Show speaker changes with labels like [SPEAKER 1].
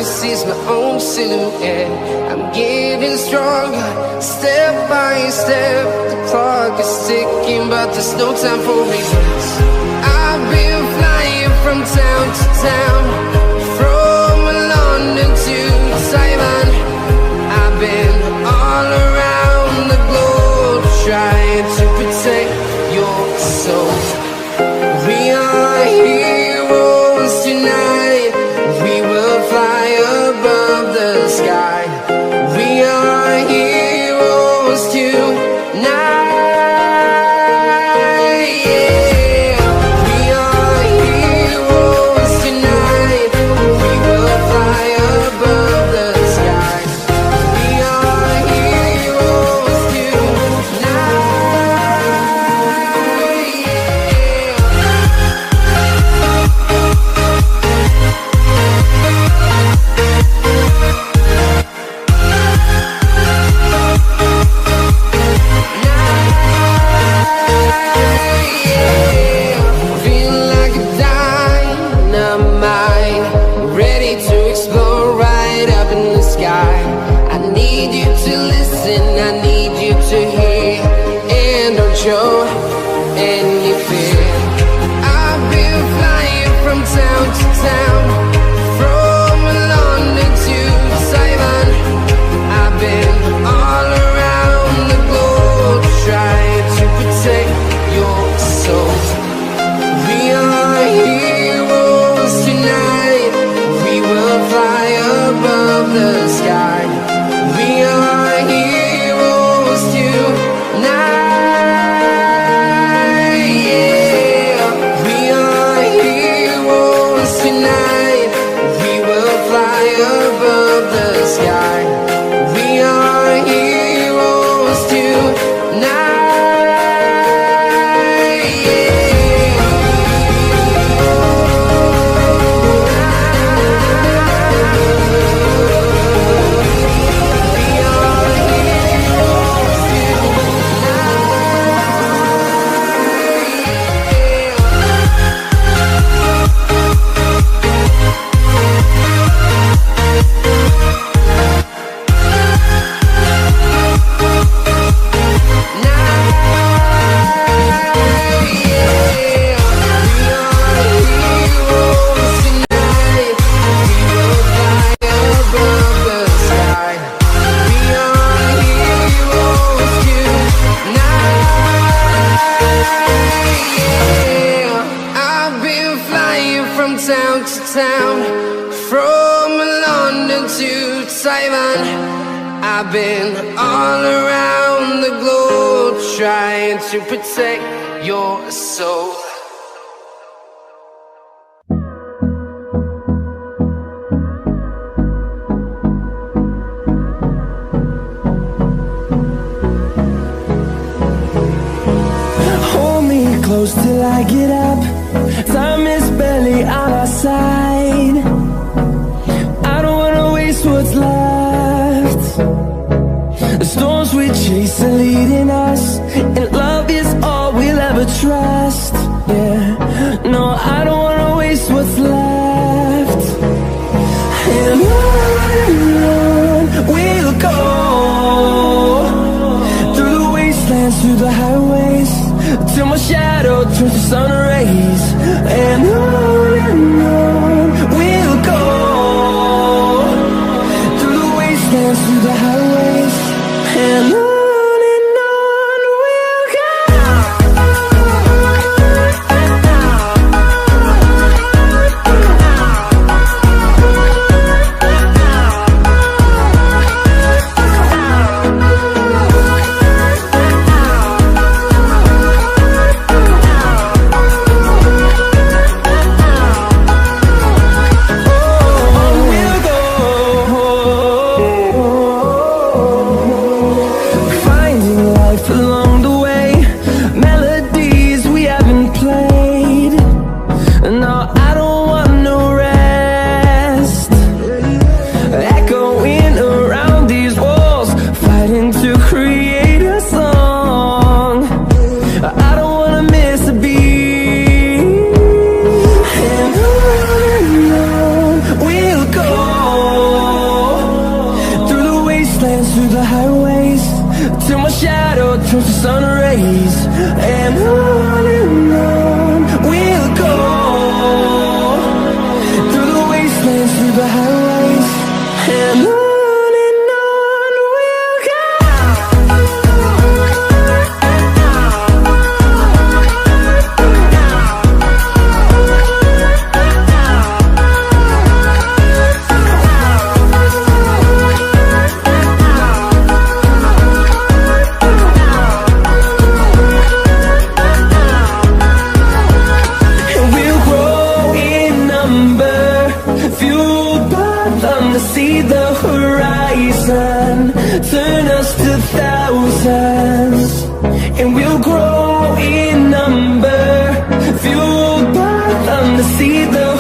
[SPEAKER 1] can see my own silhouette. I'm getting stronger, step by step. The clock is ticking, but there's no time for regrets. I've been flying from town to town, from London to Taiwan. I've been all around the globe, trying to protect your soul. We are heroes tonight. We will fly above the sky. We are heroes tonight. Yeah. We are heroes tonight. We will fly above the sky. We are heroes tonight. Feel like a dynamite, ready to explode right up in the sky. I need you to listen, I need you to hear, and don't show any fear. I've been flying from town to town, from London to Taiwan. I've been all around the globe, trying to protect your soul. We are heroes tonight. We will fly above the sky. We are heroes tonight. Yeah. We are heroes tonight. We will fly above the sky. We are heroes tonight. Town to town, from London to Taiwan. I've been all around the globe, trying to protect your soul.
[SPEAKER 2] Hold me close till I get up. Time is barely on our side. I don't wanna waste what's left. The storms we chase are leading us, and love is all we'll ever trust. Yeah, no, I don't wanna waste what's left. And on we'll go, through the wastelands, through the highways, till my shadow turns to sun rays. And on we'll go, through the wastelands, through the highways, and on we'll go. see the horizon, turn us to thousands, and we'll grow in number, fueled by them to see the